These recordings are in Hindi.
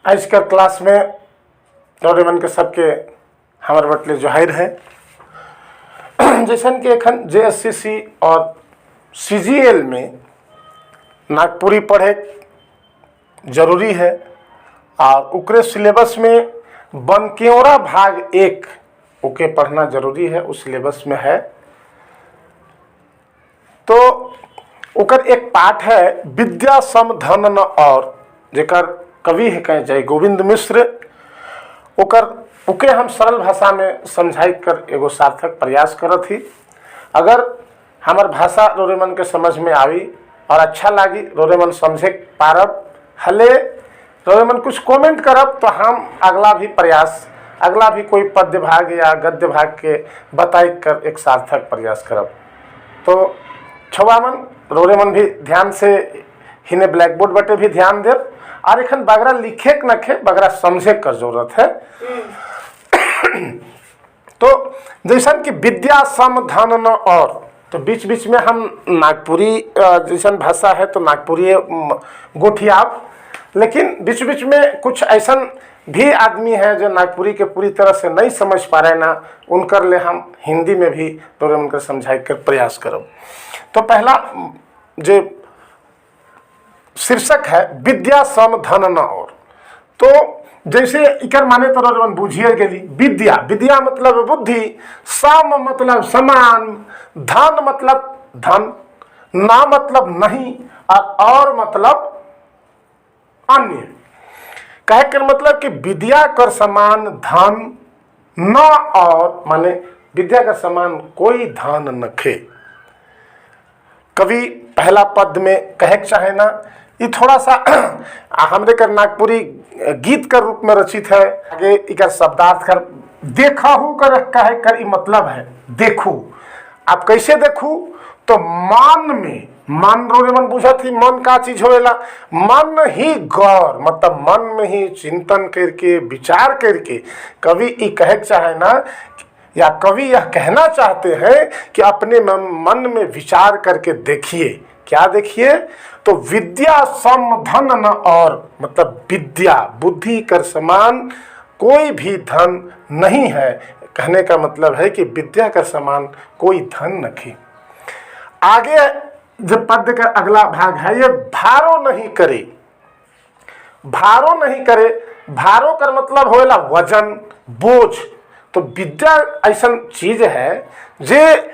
आज कर क्लास में नौजवान के सबके हमारे बटले जोहार है। जैसन कि एखन JSCC और CGL में नागपुरी पढ़े जरूरी है और उकरे सिलेबस में बनकेवरा भाग 1 ओके पढ़ना जरूरी है, उस सिलेबस में है। तो उकर एक पाठ है विद्या सम धन न और, जेकर कवि है कहे जय गोविंद मिश्र। उके हम सरल भाषा में समझाई कर एगो सार्थक प्रयास करत ही। अगर हमार भाषा रोरेमन के समझ में आई और अच्छा लगी, रोरेमन समझे पारब, हले रोरेमन कुछ कमेंट करब तो हम अगला भी कोई पद्य भाग या गद्य भाग के बताई कर एक सार्थक प्रयास करब। तो छवामन रोरेमन भी ध्यान से हिने ब्लैक बोर्ड बटे भी ध्यान देव और एखन बगरा लिखे के नखे बगरा समझे कर जरूरत है। तो जैसा कि विद्या सम धन न और, तो बीच बीच में हम नागपुरी जैसन भाषा है तो नागपुरी गोठियाब, लेकिन बीच बीच में कुछ ऐसा भी आदमी है जो नागपुरी के पूरी तरह से नहीं समझ पा रहे ना, उनकर ले हम हिंदी में भी थोड़े उनकर समझाई कर प्रयास करब। तो पहला जो शीर्षक है विद्या सम धन न और, तो जैसे इकर माने तो रोजन बुझिए गेली। विद्या मतलब बुद्धि, सम मतलब समान, धन मतलब धन, ना मतलब नहीं और मतलब अन्य। कहे कर मतलब कि विद्या कर समान धन न और, माने विद्या का समान कोई धन नखे। कवि पहला पद में कहे चाहे ना, ये थोड़ा सा हमरे कर नागपुरी गीत का रूप में रचित है। आगे इकर शब्दार्थ कर देखहु कर कहे कर ई मतलब है देखू। आप कैसे देखू? तो मन रोरेमन बुझा थी मन का चीज होएला, मन ही गौर मतलब मन में ही चिंतन करके विचार करके कवि ई कहे चाहे ना, या कवि यह कहना चाहते हैं कि अपने मन में विचार करके देखिए। क्या देखिए? तो विद्या सम धन न और, मतलब विद्या बुद्धि कर समान कोई भी धन नहीं है। कहने का मतलब है कि विद्या का समान कोई धन नहीं। आगे जब पद्य का अगला भाग है ये भारो नहीं करे। भारो नहीं करे, भारो कर मतलब होएला वजन, बोझ। तो विद्या ऐसा चीज है जे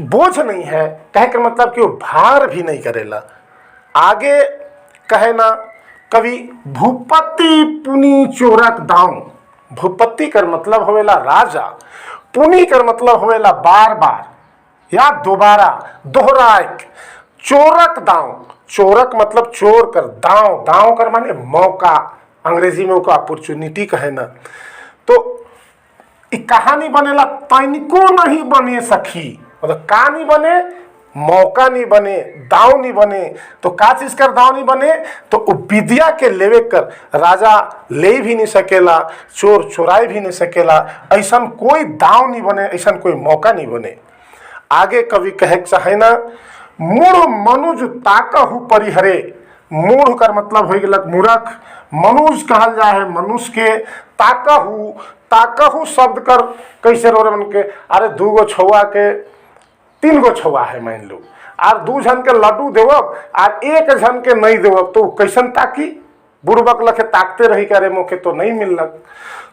बोझ नहीं है, कहे का मतलब कि वो भार भी नहीं करेला। आगे कहे ना कवि भूपति पुनि चोरक दाऊ। भूपति कर मतलब होवेला राजा, पुनि कर मतलब होवेला बार बार या दोबारा दोहराए। चोरक दाऊ, चोरक मतलब चोर कर, दाव दाव कर माने मौका, अंग्रेजी में उसको अपॉर्चुनिटी कहे ना। तो कहानी बनेला तनिको नहीं बने सखी, मतलब का नहीं बने, मौका नहीं बने, दाव नहीं बने। तो का चीज कर दाव नहीं बने? तो विद्या के लेवे कर राजा ले भी नहीं सकेला, चोर चोराई भी नहीं सकेला, ऐसा कोई दाव नहीं बने, ऐसा कोई मौका नहीं बने। आगे कवि कहे चाहे ना मूढ़ मनुज ताकहु परिहरे। मूढ़ कर मतलब हो गलक मूर्ख, मनुज कहल जा है मनुष्य के। ताकहु, ताकहु शब्द कर कैसे रोरे मन के, अरे 2 गो छुआ के 3 गो छुआ है मान लो, और 2 जन के लड्डू देवब और 1 जन के नहीं देवब, तो कैसन ताकी? बुड़बक लखे ताकते रही करे मौके तो नहीं मिलक।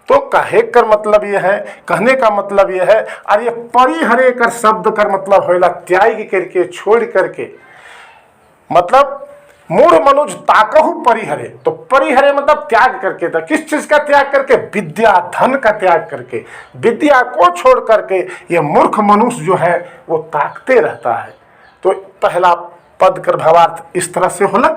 तो कहे कर मतलब यह है, कहने का मतलब यह है, और ये परिहरे कर शब्द कर मतलब होइला त्याग करके, छोड़ करके। मतलब मूढ़ मनुज ताकहु परिहरे, तो परिहरे मतलब त्याग करके। था किस चीज का त्याग करके? विद्या धन का त्याग करके, विद्या को छोड़ करके ये मूर्ख मनुष्य जो है वो ताकते रहता है। तो पहला पद कर भावार्थ इस तरह से होला।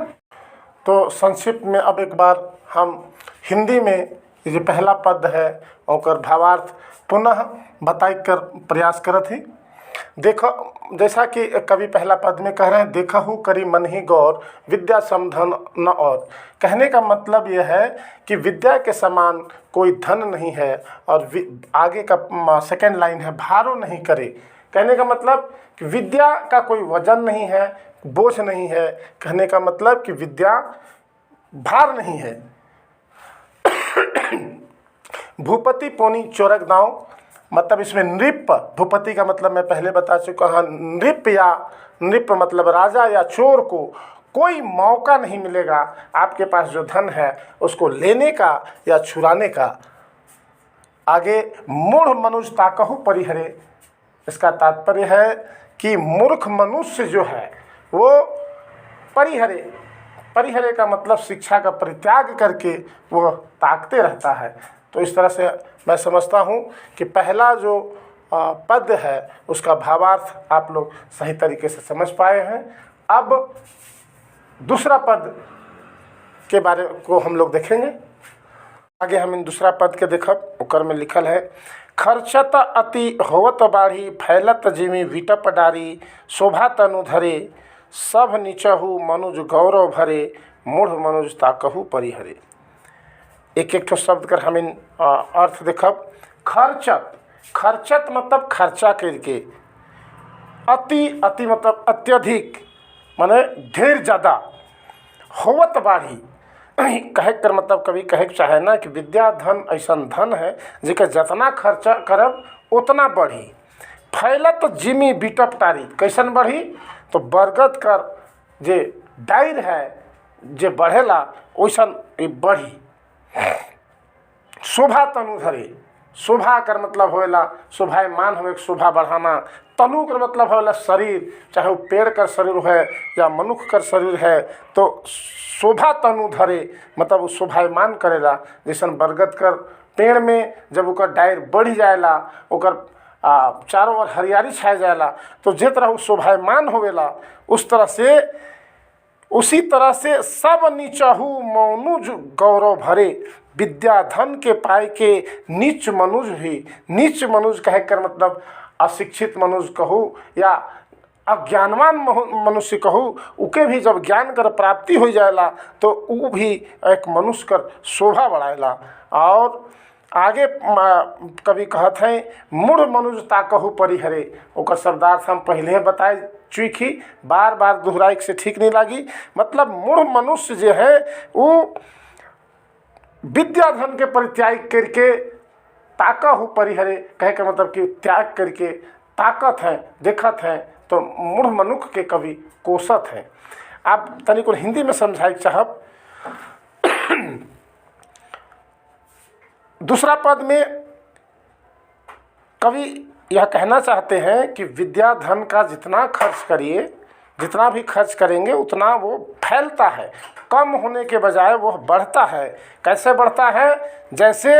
तो संक्षिप्त में अब एक बार हम हिंदी में ये जो पहला पद है और भावार्थ पुनः बताई कर प्रयास करत ही। देखो जैसा कि कवि पहला पद में कह रहे हैं देखहु करी मन ही गौर, विद्या सम धन न और। कहने का मतलब यह है कि विद्या के समान कोई धन नहीं है। और आगे का सेकेंड लाइन है भारो नहीं करे। कहने का मतलब कि विद्या का कोई वजन नहीं है, बोझ नहीं है। कहने का मतलब कि विद्या भार नहीं है। भूपति पोनी चोरक दांव, मतलब इसमें नृप, भूपति का मतलब मैं पहले बता चुका हूँ। नृप मतलब राजा या चोर को कोई मौका नहीं मिलेगा आपके पास जो धन है उसको लेने का या छुड़ाने का। आगे मूढ़ मनुज ताकहु परिहरे, इसका तात्पर्य है कि मूर्ख मनुष्य जो है वो परिहरे का मतलब शिक्षा का परित्याग करके वो ताकते रहता है। तो इस तरह से मैं समझता हूँ कि पहला जो पद है उसका भावार्थ आप लोग सही तरीके से समझ पाए हैं। अब दूसरा पद के बारे को हम लोग देखेंगे। आगे हम इन दूसरा पद के देखब, ओकर में लिखल है, खर्चत अति होवत बाढ़ी, फैलत जिमी विटप डारी, शोभा तनु धरे, सब नीचहु मनुज गौरव भरे, मूढ़ मनुज ताकहु परिहरे। एक एक शब्द कर हम इन अर्थ देखब। खर्चत मतलब खर्चा करके, अति मतलब अत्यधिक माने ढेर ज़्यादा, होवत बाढ़ी कहे कर मतलब कभी कहे चाहे ना कि विद्या धन ऐसा धन है जेकर जितना खर्चा करब उतना बढ़ी। फैलत जिमी बिटप टारी, कैसन बढ़ी तो बरगद कर जे डायर है जे बढ़ेला वैसन बढ़ी। शोभा तनु धरे, शोभा कर मतलब होएला शोभायमान हो, शोभा बढ़ाना। तनु कर मतलब होएला शरीर, चाहे वो पेड़ का शरीर है या मनुष्य का शरीर है, तो शोभा तनु धरे मतलब वो शोभायमान करेला। जैसन बरगद कर पेड़ में जब ओकर डायर बढ़ जाएला, ओकर चारों ओर हरियाली छाए जाएला, तो जे तरह वो शोभायमान होवेला उसी तरह से सब नीचहु मनुज गौरव भरे, विद्या धन के पाए के नीच मनुज भी, नीच मनुज कहे कर मतलब अशिक्षित मनुष्य कहूँ या अज्ञानवान मनुष्य कहूँ, उके भी जब ज्ञान कर प्राप्ति हो जाएला तो वो भी एक मनुष्य कर शोभा बढ़ाएला। और आगे कभी कहत हैं, मूढ़ मनुज ताकहु परिहरे, ओकर शब्दार्थ हम पहले बताए चुकी, बार बार दोहराई से ठीक नहीं लगी। मतलब मूढ़ मनुष्य जो है वो विद्या धन के परित्याग करके ताकहु परिहरे, कहे का मतलब कि त्याग करके ताकत है देखत है, तो मूढ़ मनुष्य के कवि कोसत हैं। आप तनिक हिंदी में समझाई चाहब। दूसरा पद में कवि यह कहना चाहते हैं कि विद्या धन का जितना खर्च करिए, जितना भी खर्च करेंगे उतना वो फैलता है, कम होने के बजाय वो बढ़ता है। कैसे बढ़ता है? जैसे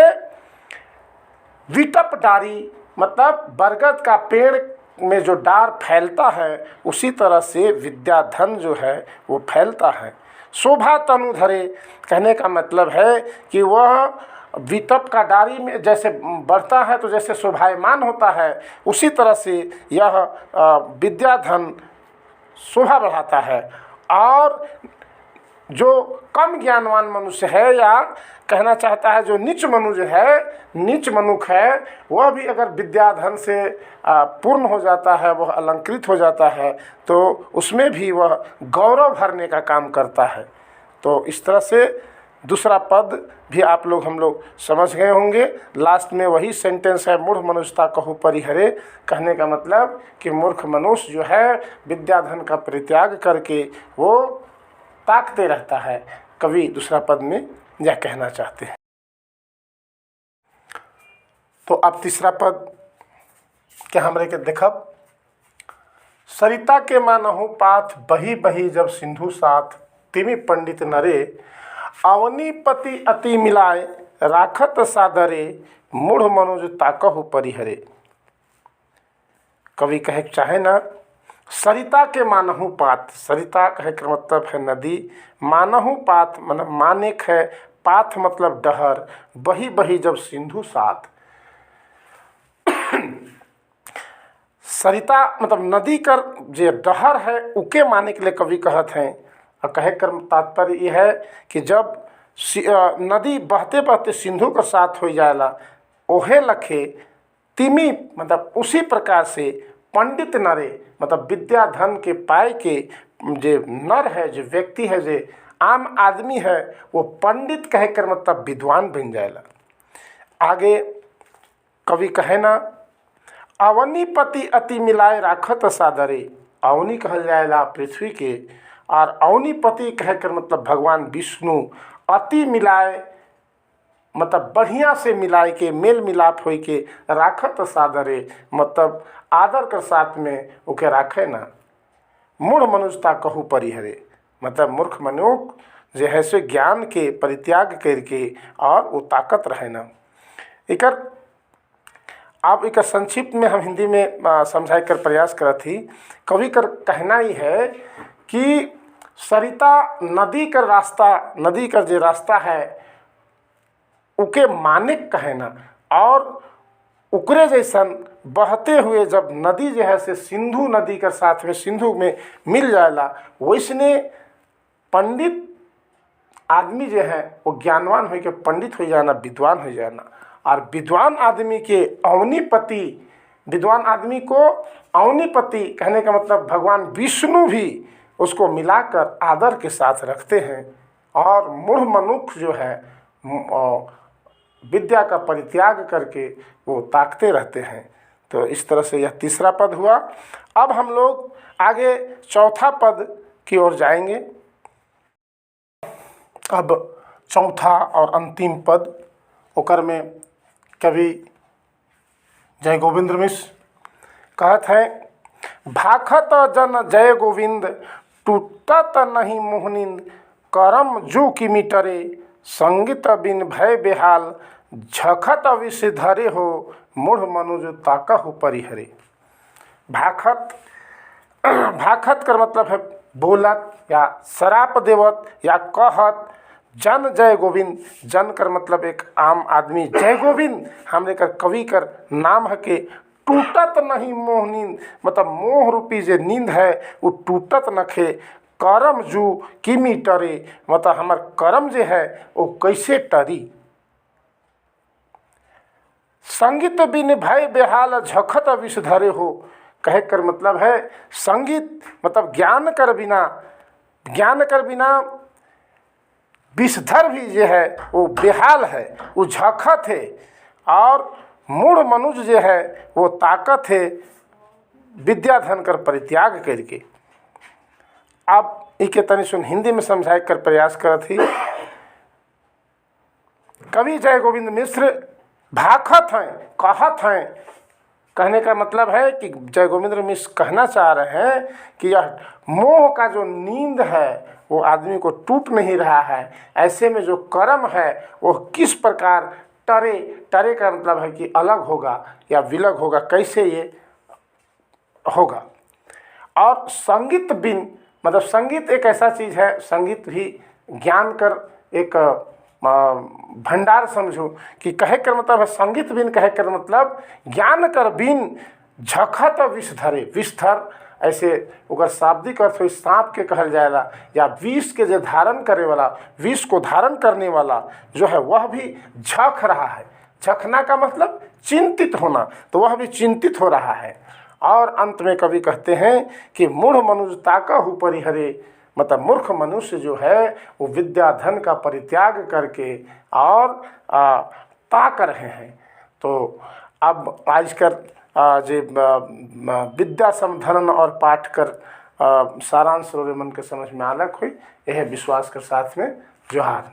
विटप डारी मतलब बरगद का पेड़ में जो डार फैलता है, उसी तरह से विद्या धन जो है वो फैलता है। शोभा तनु धरे कहने का मतलब है कि वह विटप का डारी में जैसे बढ़ता है तो जैसे शोभायमान होता है, उसी तरह से यह विद्या धन शोभा बढ़ाता है। और जो कम ज्ञानवान मनुष्य है या कहना चाहता है जो नीच मनुष्य है, नीच मनुष्य है, वह भी अगर विद्या धन से पूर्ण हो जाता है, वह अलंकृत हो जाता है, तो उसमें भी वह गौरव भरने का काम करता है। तो इस तरह से दूसरा पद भी आप लोग हम लोग समझ गए होंगे। लास्ट में वही सेंटेंस है, मूढ़ मनुष्यता कहु परिहरे, कहने का मतलब कि मूर्ख मनुष्य जो है विद्या धन का परित्याग करके वो ताकते रहता है। कवि दूसरा पद में यह कहना चाहते हैं। तो अब तीसरा पद क्या हमरे के देखब। सरिता के मानहु पाथ बही बही जब सिंधु साथ, तिमि पंडित नरे, अवनी पति अति मिलाए राखत सादरे, मूढ़ मनुज ताकहु परिहरे। कवि कहे चाहे ना, सरिता के मानहु पाथ, सरिता कहे का मतलब है नदी, मानहु पाथ मतलब मानेक है, पाथ मतलब डहर, बही बही जब सिंधु साथ। सरिता मतलब नदी कर जे डहर है उके माने के लिए कवि कहत हैं। और कहे कर तात्पर्य यह है कि जब नदी बहते बहते सिंधु के साथ हो जाएला, ओहे लखे तिमी मतलब उसी प्रकार से पंडित नरे मतलब विद्या धन के पाए के जे नर है, जो व्यक्ति है, जो आम आदमी है वो पंडित कहे कर मतलब विद्वान बन जाएला। आगे कवि कहे ना, अवनीपति अति मिलाए राखत सादरे, अवनी कहल जाएला पृथ्वी के, और अवनीपति कह कर मतलब भगवान विष्णु अति मिलाए मतलब बढ़िया से मिलाए के मेल मिलाप हो के राखत सादरे मतलब आदर कर साथ में ओके राखे ना। मूढ़ मनुष्यता कहू परिहरे मतलब मूर्ख मनुख जे है से ज्ञान के परित्याग करके और वो ताकत रहे ना। एकर आप एक संक्षिप्त में हम हिंदी में समझाए कर प्रयास करत थी। कवि कर कहना ही है कि सरिता नदी का रास्ता, नदी का जो रास्ता है उके मानिक कहना, और उकरे जैसन बहते हुए जब नदी जो है से सिंधु नदी के साथ में सिंधु में मिल जाएला, वैसने पंडित आदमी जो है वो ज्ञानवान हो के पंडित हो जाना, विद्वान हो जाना। और विद्वान आदमी के अवनीपति, विद्वान आदमी को अवनीपति कहने का मतलब भगवान विष्णु भी उसको मिलाकर आदर के साथ रखते हैं। और मूढ़ मनुष्य जो है विद्या का परित्याग करके वो ताकते रहते हैं। तो इस तरह से यह तीसरा पद हुआ। अब हम लोग आगे चौथा पद की ओर जाएंगे। अब चौथा और अंतिम पद ओकर में कवि जय गोविंद मिश्र कहत है, भाखत जन जय गोविंद टूटत नहीं मोहनिंद, करम जू की मिटरे संगीत बिन भय बेहाल, झखत विष धरे हो मूढ़ मनुज ताकहु परिहरे। भाखत, भाखत का मतलब है बोलत या शराप देवत या कहत। जन जय गोविंद, जन कर मतलब एक आम आदमी, जय गोविंद हमरे कर कवि कर नाम है के टूटत नहीं मोह नींद मतलब मोह रूपी जे नींद है वो टूटत नखे। करम जू किमी टरे मतलब हमार करम जे है वो कैसे टरी। संगीत बिन भय बेहाल झखत विष धरे हो, कहे कर मतलब है संगीत मतलब ज्ञान कर बिना विषधर भी जो है वो बेहाल है, वो झखत है। और मूढ़ मनुष्य जो है वो ताकत है विद्या धन कर परित्याग करके। अब इके तनि सुन हिंदी में समझाए कर प्रयास करत थी। कवि जय गोविंद मिश्र भाखत हैं, कहत हैं, कहने का मतलब है कि जय गोविंद मिश्र कहना चाह रहे हैं कि यह मोह का जो नींद है वो आदमी को टूट नहीं रहा है। ऐसे में जो कर्म है वो किस प्रकार टरे, टरे का मतलब है कि अलग होगा या विलग होगा, कैसे ये होगा। और संगीत बिन मतलब संगीत एक ऐसा चीज़ है, संगीत भी ज्ञान कर एक भंडार समझो कि कहे कर मतलब है संगीत बिन, कहे कर मतलब ज्ञान कर बिन झखत विष धरे। विषधर ऐसे अगर शाब्दिक अर्थ हो सांप के कहल जाएगा, या विष के जो धारण करे वाला, विष को धारण करने वाला जो है वह भी झख रहा है। झखना का मतलब चिंतित होना, तो वह भी चिंतित हो रहा है। और अंत में कवि कहते हैं कि मूढ़ मनुज ताकहु परिहरे मतलब मूर्ख मनुष्य जो है वो विद्या धन का परित्याग करके और ताक रहे हैं। तो अब आजकल जे विद्या समधनन और पाठ कर सारांश मन के समझ में आलक हुई, यह विश्वास कर साथ में जोहार।